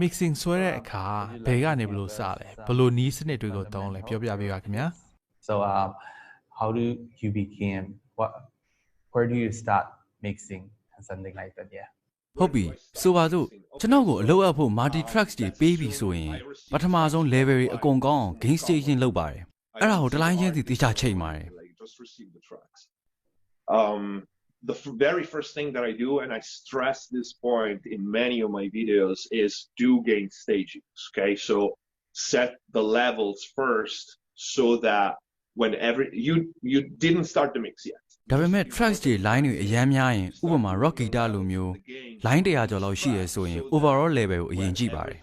mixing ဆွဲတဲ့အခါဘယ်ကနေဘလို့စလဲဘလို့နီးစနစ်တွေကိုသုံးလဲပြောပြပေးပါခင်ဗျာ So how do you begin where do you start mixing and something like that yeah ဟုတ်ပြီဆိုပါစို့ကျွန်တော်ကိုအလုပ်အပ်ဖို့ multi tracks တွေပေးပြီးဆိုရင်ပထမဆုံး level တွေအကုန်ကောင်းအောင် gain station လုပ်ပါတယ်အဲ့ဒါကိုတစ်လိုင်းချင်းစီတေချာချိန်ပါတယ် The very first thing that I do, and I stress this point in many of my videos, is do gain stagings. Okay, so set the levels first so that whenever you didn't start the mix yet. ဒါပေမဲ့ tracks တွေ line တွေအများများရင်ဥပမာ rock guitar လိုမျိုး line 100ကျော်လောက်ရှိရဆိုရင် overall level ကိုအရင်ကြည့်ပါတယ်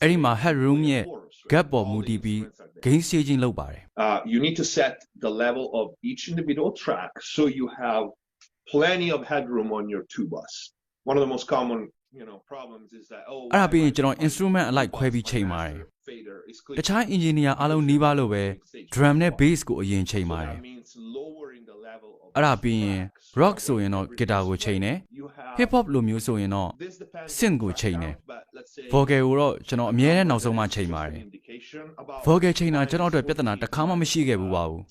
အဲ့ဒီမှာ headroom ရဲ့ gap ပေါ်မူတည်ပြီး gain staging လုပ်ပါတယ် You need to set the level of each individual track so you have plenty of headroom on your tubas. One of the most common, problems is that အဲ့ဒါပြီးရင်ကျွန်တော် instrument အလိုက်ခွဲပြီးချိန်ပါတယ်တခြား engineer အားလုံးနှီးပါလို့ပဲ drum နဲ့ bass ကိုအရင်ချိန်ပါတယ်အဲ့ဒါပြီးရင် rock ဆိုရင်တော့ guitar ကိုချိန်တယ် hip hop လိုမျိုးဆိုရင်တော့ synth ကိုချိန်တယ် vocal ကိုတော့ကျွန်တော်အမြဲတမ်းနောက်ဆုံးမှချိန်ပါတယ် vocal ချိန်တာကျွန်တော်အတွက်ပြဿနာတစ်ခါမှမရှိခဲ့ဘူးပါဘူး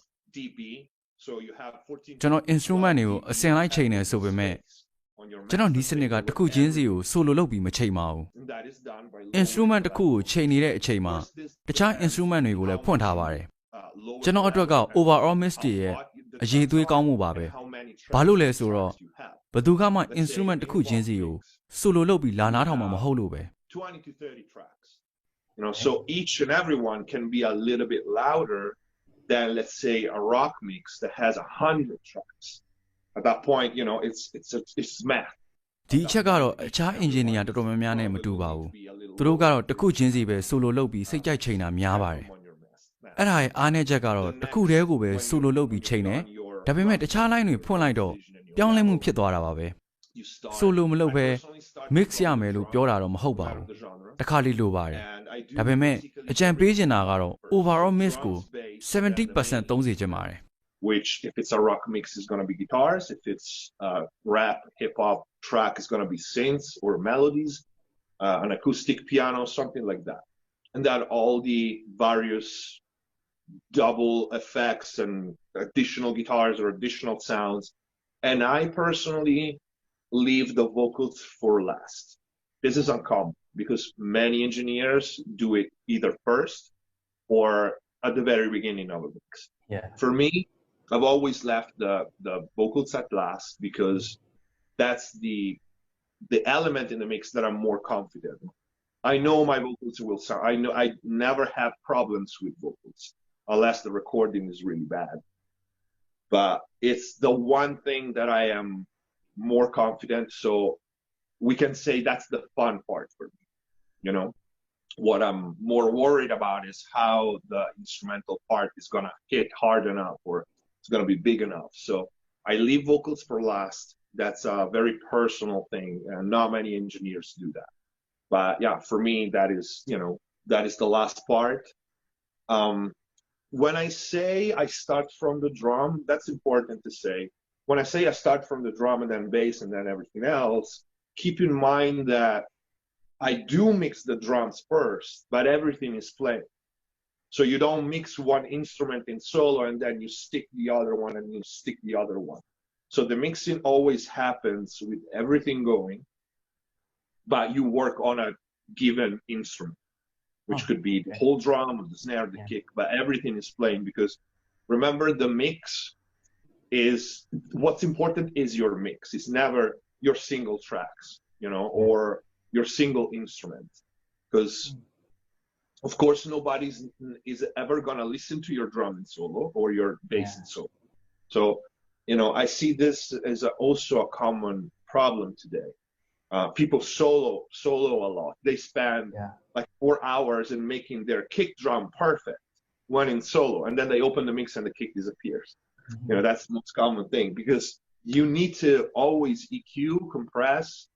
ကျွန်တော် instrument တွေကိုအစင်လိုက်ချိန်နေဆိုပေမဲ့ကျွန်တော်ဒီစနစ်ကတစ်ခုချင်းစီကို solo လုပ်ပြီးမချိန်ပါဘူး instrument တစ်ခုကိုချိန်နေတဲ့အချိန်မှာတခြား instrument တွေကိုလည်းဖွင့်ထားပါတယ်ကျွန်တော်အတွက်က overall mix တွေရဲ့အရေးသွေးကောင်းမှုပါပဲဘာလို့လဲဆိုတော့ဘယ်သူကမှ instrument တစ်ခုချင်းစီကို solo လုပ်ပြီးလာနားထောင်မှာမဟုတ်လို့ပဲ 20 to 30 tracks so each and every one can be a little bit louder than let's say a rock mix that has 100 tracks at that point it's math ဒီအချက်ကတော့အခြား engineer တော်တော်များများနဲ့မတူပါဘူးသူတို့ကတော့တစ်ခုချင်းစီပဲ solo လုပ်ပြီးစိတ်ကြိုက်ချိန်တာများပါတယ်အဲ့ဒါရဲ့အားနည်းချက်ကတော့တစ်ခုတည်းကိုပဲ solo လုပ်ပြီးချိန်တယ်ဒါပေမဲ့တခြား line တွေဖွင့်လိုက်တော့ပြောင်းလဲမှုဖြစ်သွားတာပါပဲ solo မလုပ်ပဲ mix ရမယ်လို့ပြောတာတော့မဟုတ်ပါဘူးတခါလေးလိုပါတယ်ဒါပေမဲ့အကြံပေးချင်တာကတော့ overall mix ကို 70% သုံးစေချင်ပါတယ် which if it's a rock mix is going to be guitars if it's rap hip hop track is going to be synths or melodies an acoustic piano something like that and that all the various double effects and additional guitars or additional sounds and I personally leave the vocals for last this is uncommon because many engineers do it either first or at the very beginning of a mix for me I've always left the vocals at last because that's the element in the mix that I'm more confident I know my vocals will sound I never have problems with vocals unless the recording is really bad but it's the one thing that I am more confident so we can say that's the fun part for me what I'm more worried about is how the instrumental part is going to hit hard enough or it's going to be big enough so I leave vocals for last that's a very personal thing and not many engineers do that but yeah for me that is the last part when I say I start from the drum that's important to say when I say I start from the drum and then bass and then everything else keep in mind that I do mix the drums first but everything is playing so you don't mix one instrument in solo and then you stick the other one and you stick the other one so the mixing always happens with everything going but you work on a given instrument which could be the whole drum or the snare the kick but everything is playing because remember the mix is what's important is your mix it's never your single tracks or your single instrument because of course nobody is ever going to listen to your drum in solo or your bass in solo so I see this as also a common problem today people solo a lot they spend like 4 hours in making their kick drum perfect when in solo and then they open the mix and the kick disappears that's the most common thing because you need to always EQ compress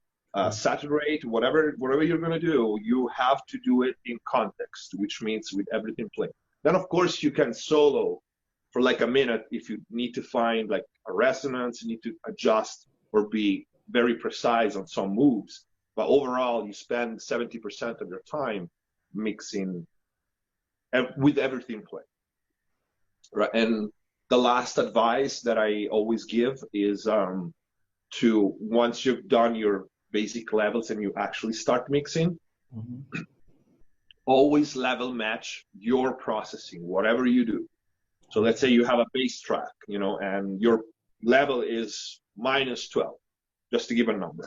saturate whatever you're going to do you have to do it in context which means with everything playing then of course you can solo for like a minute if you need to find like a resonance you need to adjust or be very precise on some moves but overall you spend 70% of your time mixing with everything played. Right, and the last advice that I always give is to once you've done your basic levels and you actually start mixing, always level match your processing, whatever you do. So let's say you have a bass track, and your level is -12, just to give a number.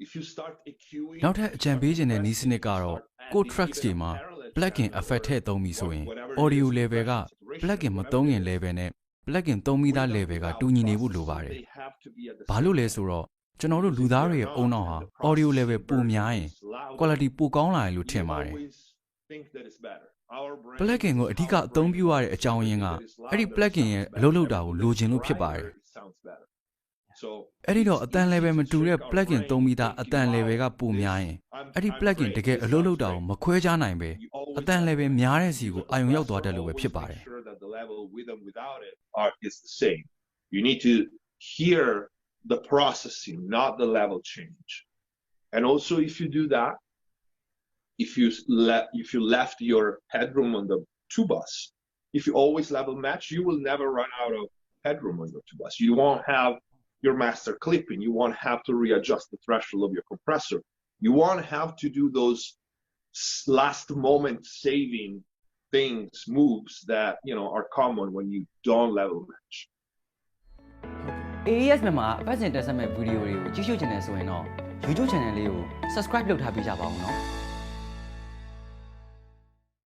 If you start EQing နောက်ထပ်အကြံပေးခြင်းတဲ့နီးစနစ်ကတော့ကို tracks တွေမှာ plugin effect ထည့်သုံးပြီးဆိုရင် audio level က plugin မသုံးခင် level နဲ့ plugin သုံးပြီးသား level ကတူညီနေဖို့လိုပါတယ်။ဘာလို့လဲဆိုတော့ကျွန်တော်တို့လူသားတွေရဲ့အုံနောက်ဟာ audio level ပိုများရင် quality ပိုကောင်းလာတယ်လို့ထင်ပါတယ်။ plugin ကိုအဓိကအသုံးပြုရတဲ့အကြောင်းရင်းကအဲ့ဒီ plugin ရဲ့အလုပ်လုပ်တာကိုလိုချင်လို့ဖြစ်ပါတယ်။အဲ့ဒီတော့အတန် level မတူတဲ့ plugin သုံးပြီးသားအတန် level ကပိုများရင်အဲ့ဒီ plugin တကယ်အလုပ်လုပ်တာကိုမခွဲခြားနိုင်ပဲအတန် level များတဲ့စီကိုအာရုံရောက်သွားတတ်လို့ပဲဖြစ်ပါတယ်။ is the same. You need to hear the processing, not the level change. And also, if you do that, if you left your headroom on the two bus, if you always level match, you will never run out of headroom on your two bus. You won't have your master clipping. You won't have to readjust the threshold of your compressor. You won't have to do those last moment saving things, moves that are common when you don't level match. AES Myanmar အပတ်စဉ်တက်ဆက်မဲ့ဗီဒီယိုတွေကိုကြည့်ရှုချင်တယ်ဆိုရင်တော့ YouTube channel လေးကို subscribe လုပ်ထားပေးကြပါဦးနော်